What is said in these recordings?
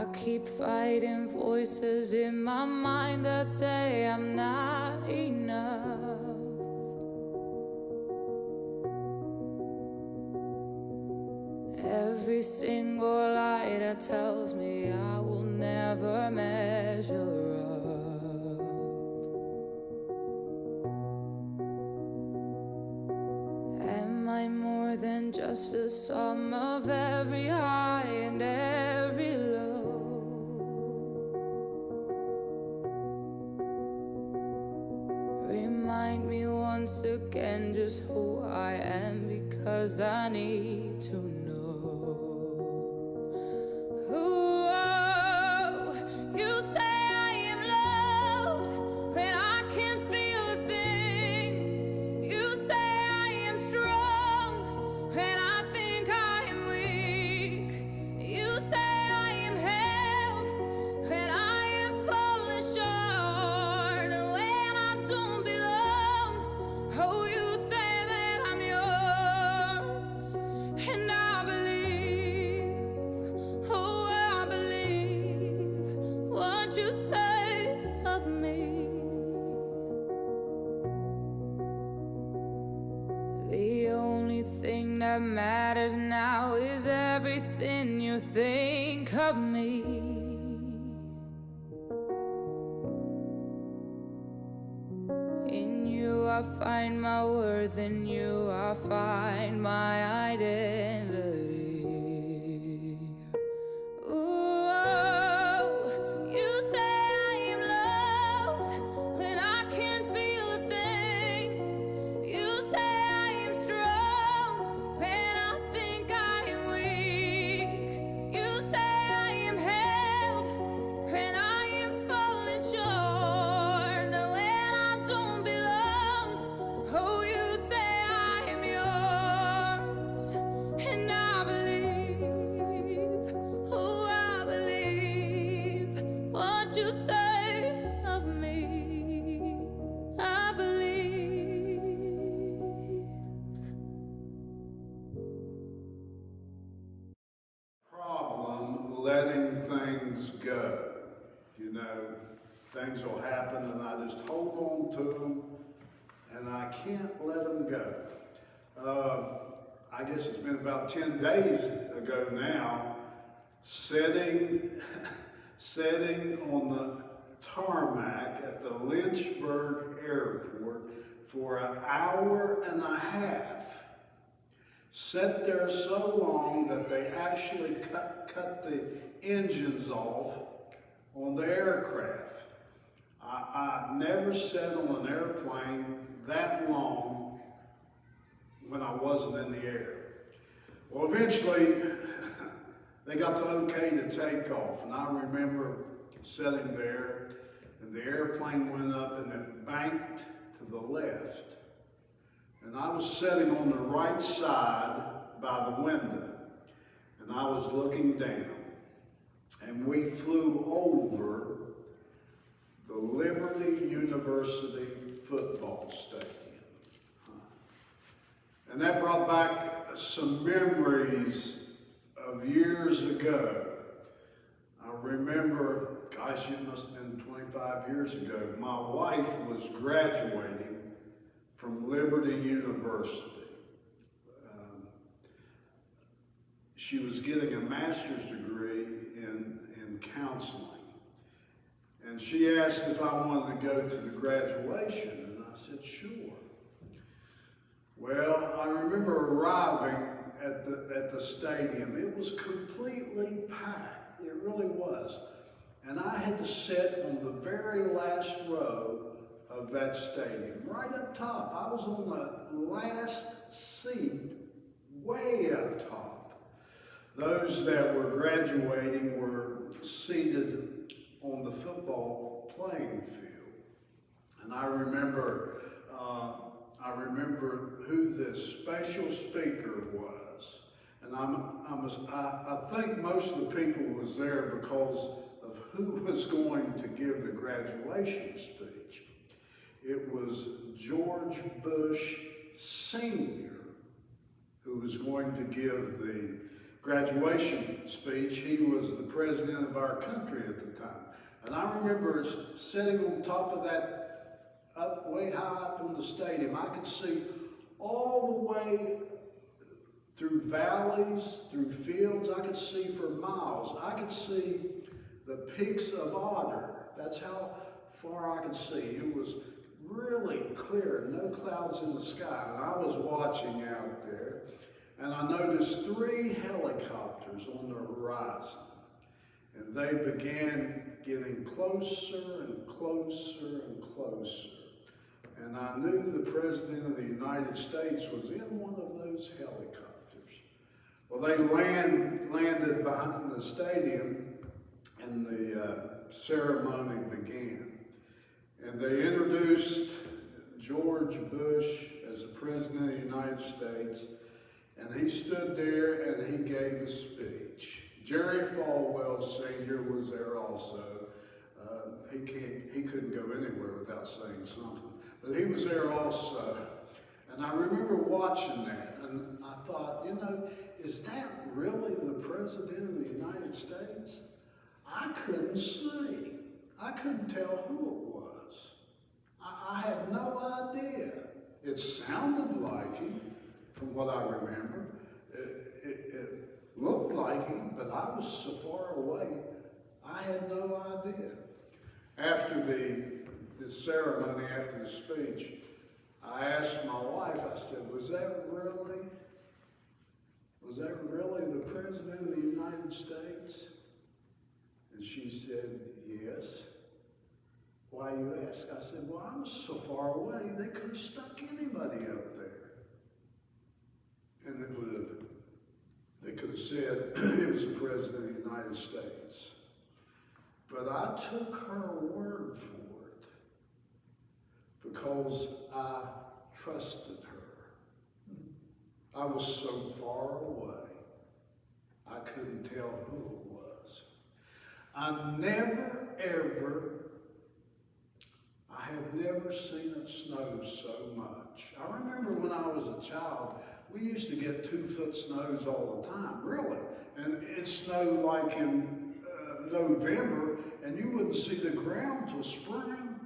I keep fighting voices in my mind that say I'm not enough. Every single lie that tells me I will never measure up. Am I more than just a sum of every high and every low? Remind me once again just who I am, because I need to know. You say I am loved when I can't feel a thing. You say I am strong when I think I am weak. You say I am held when I am falling short, when I don't belong. Oh, you say that I'm yours, and I believe, oh, I believe what you say of me. The only thing that matters now is everything you think of me. In you I find my worth, in you I find my identity. Ooh, you say I am loved when I can't feel a thing. You say I am strong when I think I am weak. You say I am held when I am falling short, when I don't belong. Oh, you say I am yours, and I believe, oh, I believe what you say of me. I believe. Problem letting things go. You know, things will happen and I just hold on to them and I can't let them go. I guess it's been about 10 days ago now, sitting on the tarmac at the Lynchburg airport for an hour and a half. Sat there so long that they actually cut the engines off on the aircraft. I never sat on an airplane that long when I wasn't in the air. Well, eventually they got the okay to take off, and I remember sitting there and the airplane went up and it banked to the left. And I was sitting on the right side by the window, and I was looking down, and we flew over the Liberty University football stadium. And that brought back some memories of years ago. I remember, gosh, it must have been 25 years ago, my wife was graduating from Liberty University. She was getting a master's degree in counseling. And she asked if I wanted to go to the graduation, and I said, sure. Well, I remember arriving at the stadium. It was completely packed. It really was. And I had to sit on the very last row of that stadium, right up top. I was on the last seat, way up top. Those that were graduating were seated on the football playing field. And I remember who the special speaker was. And I think most of the people was there because of who was going to give the graduation speech. It was George Bush Sr. who was going to give the graduation speech. He was the president of our country at the time. And I remember sitting on top of that, up way high up in the stadium. I could see all the way through valleys, through fields. I could see for miles. I could see the peaks of Otter. That's how far I could see. It was really clear, no clouds in the sky. And I was watching out there, and I noticed 3 helicopters on the horizon. And they began getting closer and closer and closer. And I knew the President of the United States was in one of those helicopters. Well, they landed behind the stadium, and the ceremony began. And they introduced George Bush as the President of the United States, and he stood there and he gave a speech. Jerry Falwell Sr. was there also. He couldn't go anywhere without saying something, but he was there also. And I remember watching that, and I thought, is that really the President of the United States? I couldn't see. I couldn't tell who it was. I had no idea. It sounded like him, from what I remember. It looked like him, but I was so far away, I had no idea. After the ceremony, after the speech, I asked my wife, I said, was that really the President of the United States? And she said, yes. Why, you ask? I said, well, I was so far away, they could have stuck anybody up there. And they could have said it was the President of the United States. But I took her word for it because I trusted her. I was so far away, I couldn't tell who it was. I have never seen it snow so much. I remember when I was a child, we used to get 2-foot snows all the time, really. And it snowed like in November, and you wouldn't see the ground till spring.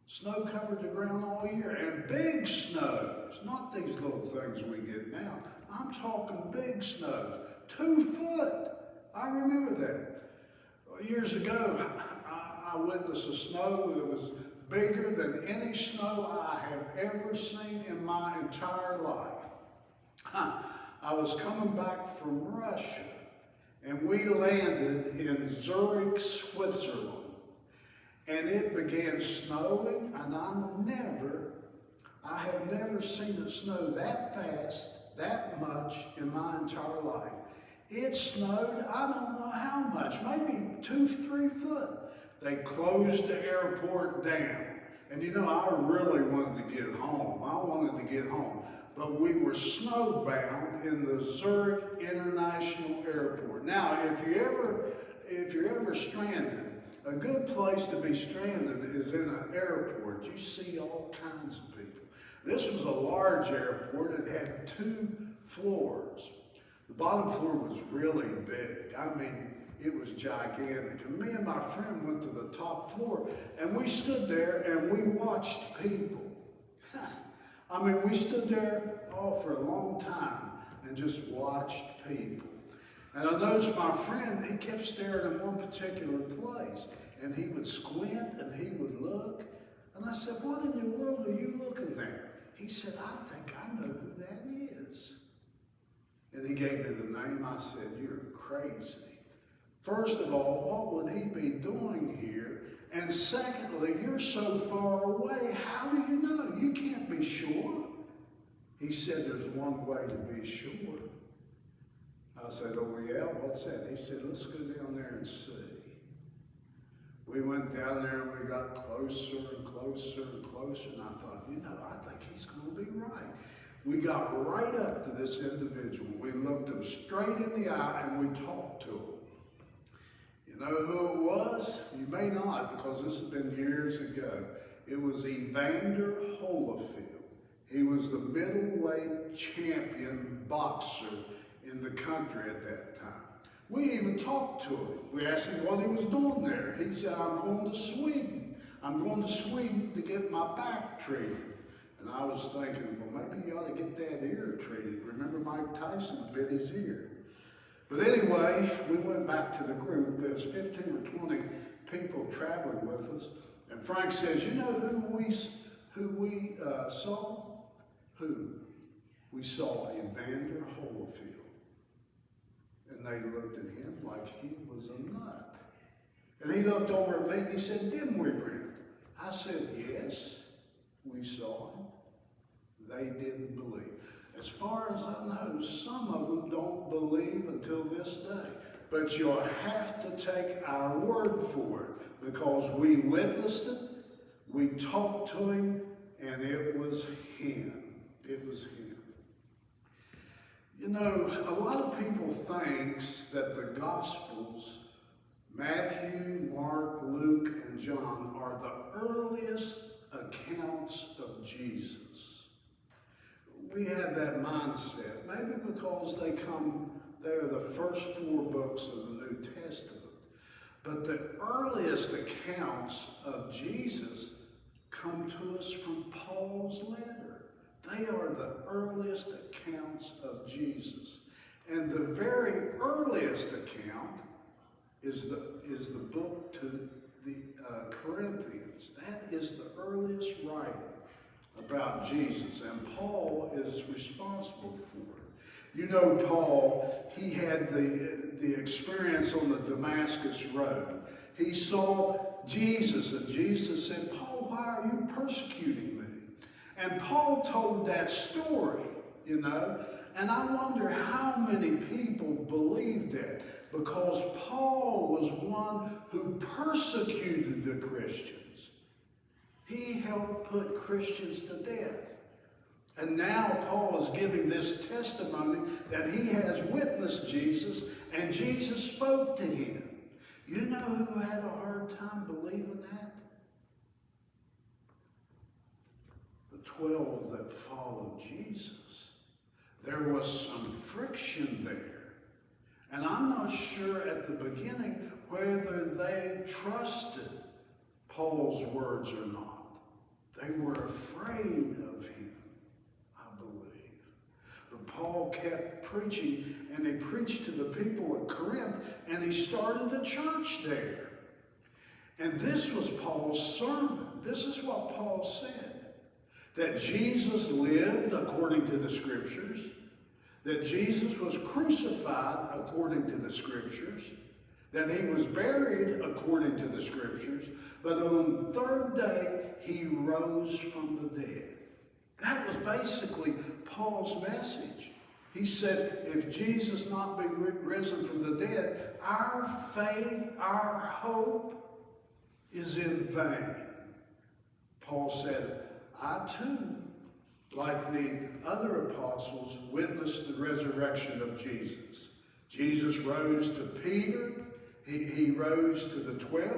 Snow covered the ground all year, and big snows, not these little things we get now. I'm talking big snows, 2 foot. I remember that. Years ago, I witnessed a snow that was bigger than any snow I have ever seen in my entire life. I was coming back from Russia, and we landed in Zurich, Switzerland. And it began snowing, and I have never seen it snow that fast, that much in my entire life. It snowed, I don't know how much, maybe 2-3 foot. They closed the airport down. And I really wanted to get home. I wanted to get home. But we were snowbound in the Zurich International Airport. Now, if you're ever stranded, a good place to be stranded is in an airport. You see all kinds of people. This was a large airport. It had 2 floors. The bottom floor was really big. I mean, it was gigantic. And me and my friend went to the top floor, and we stood there and we watched people. I mean, we stood there for a long time and just watched people. And I noticed my friend, he kept staring in one particular place, and he would squint and he would look. And I said, what in the world are you looking there? He said, I think I know who that is. And he gave me the name. I said, you're crazy. First of all, what would he be doing here? And secondly, you're so far away, how do you know? You can't be sure. He said, there's one way to be sure. I said, oh yeah, what's that? He said, let's go down there and see. We went down there and we got closer and closer and closer, and I thought, I think he's going to be right. We got right up to this individual. We looked him straight in the eye and we talked to him. You know who it was? You may not, because this has been years ago. It was Evander Holyfield. He was the middleweight champion boxer in the country at that time. We even talked to him. We asked him what he was doing there. He said, I'm going to Sweden. I'm going to Sweden to get my back treated. And I was thinking, well, maybe you ought to get that ear treated. Remember Mike Tyson bit his ear. But anyway, we went back to the group. There was 15 or 20 people traveling with us. And Frank says, you know who we saw? Who? We saw Evander Holyfield. And they looked at him like he was a nut. And he looked over at me and he said, didn't we, Brent? I said, yes, we saw him. They didn't believe. As far as I know, some of them don't believe until this day. But you'll have to take our word for it, because we witnessed it, we talked to him, and it was him. It was him. You know, a lot of people think that the Gospels, Matthew, Mark, Luke, and John, are the earliest accounts of Jesus. We have that mindset, maybe because they're the first 4 books of the New Testament. But the earliest accounts of Jesus come to us from Paul's letter. They are the earliest accounts of Jesus. And the very earliest account is the book to the Corinthians. That is the earliest writing about Jesus, and Paul is responsible for it. You know, Paul, he had the experience on the Damascus Road. He saw Jesus, and Jesus said, Paul, why are you persecuting me? And Paul told that story, you know, and I wonder how many people believe that, because Paul was one who persecuted the Christians. He helped put Christians to death. And now Paul is giving this testimony that he has witnessed Jesus, and Jesus spoke to him. You know who had a hard time believing that? The 12 that followed Jesus. There was some friction there. And I'm not sure at the beginning whether they trusted Paul's words or not. They were afraid of him, I believe. But Paul kept preaching, and he preached to the people at Corinth, and he started a church there. And this was Paul's sermon. This is what Paul said. That Jesus lived according to the Scriptures, that Jesus was crucified according to the Scriptures, that he was buried according to the Scriptures, but on the 3rd day he rose from the dead. That was basically Paul's message. He said, if Jesus not be risen from the dead, our faith, our hope is in vain. Paul said, I too, like the other apostles, witnessed the resurrection of Jesus. Jesus rose to Peter. He rose to the 12.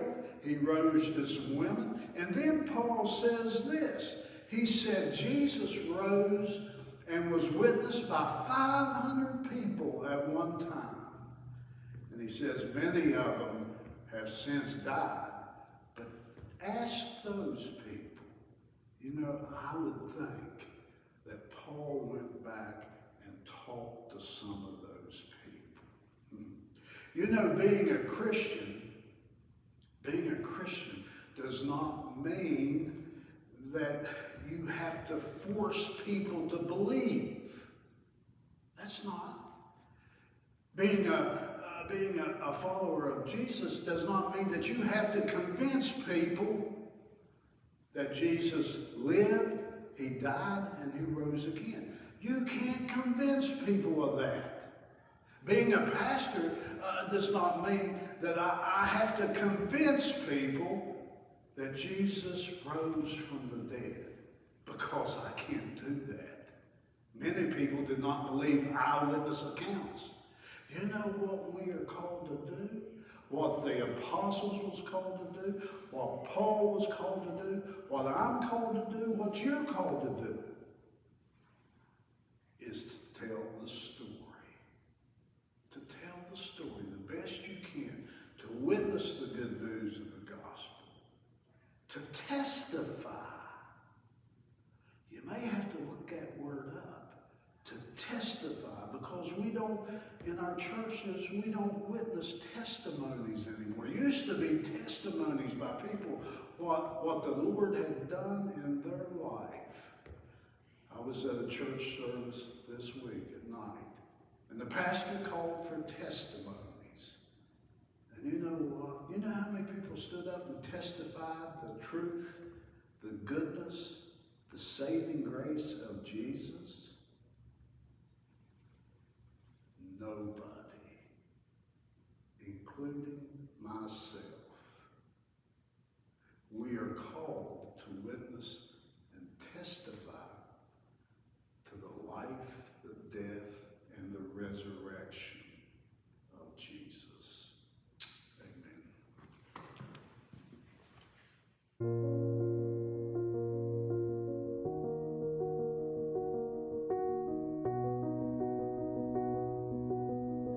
He rose to some women. And then Paul says this. He said Jesus rose and was witnessed by 500 people at one time. And he says many of them have since died. But ask those people. You know, I would think that Paul went back and talked to some of those people. You know, being a Christian does not mean that you have to force people to believe. That's not. Being a follower of Jesus does not mean that you have to convince people that Jesus lived, he died, and he rose again. You can't convince people of that. Being a pastor does not mean that I have to convince people that Jesus rose from the dead, because I can't do that. Many people did not believe eyewitness accounts. You know what we are called to do? What the apostles was called to do? What Paul was called to do? What I'm called to do? What you're called to do? Is to tell the story. witness the good news of the gospel, to testify. You may have to look that word up, to testify, because we don't, in our churches, we don't witness testimonies anymore. It used to be testimonies by people what the Lord had done in their life. I was at a church service this week at night, and the pastor called for testimonies. And you know what? You know how many people stood up and testified the truth, the goodness, the saving grace of Jesus? Nobody, including myself. We are called to witness and testify to the life, the death, and the resurrection of Jesus. Amen.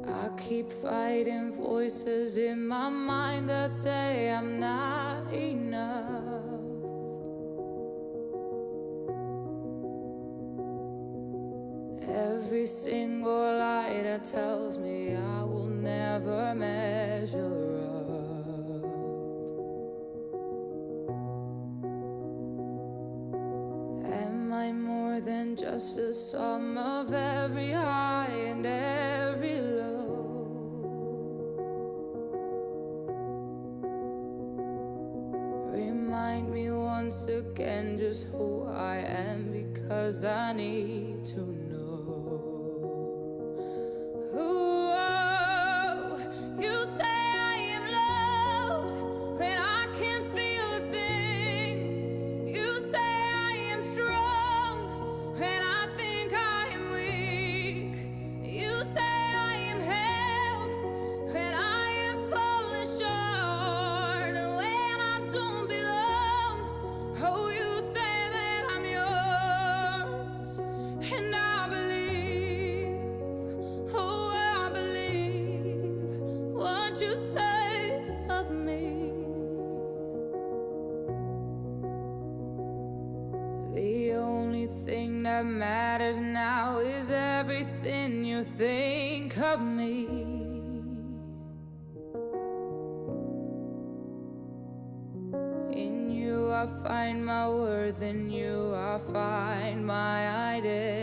I keep fighting voices in my mind that say I'm not enough. Every single lie that tells me I will never measure up. Am I more than just a sum of every high and every low? Remind me once again just who I am, because I need to know. Oh, you say I am loved when I can't feel a thing. You say I am strong when I think I am weak. You say I am held when I am falling short, when I don't belong. Oh, you say that I'm yours, and I believe. Oh, I believe what you say of me. The only thing that matters now is everything you think of me. In you I find my worth, in you I find my identity.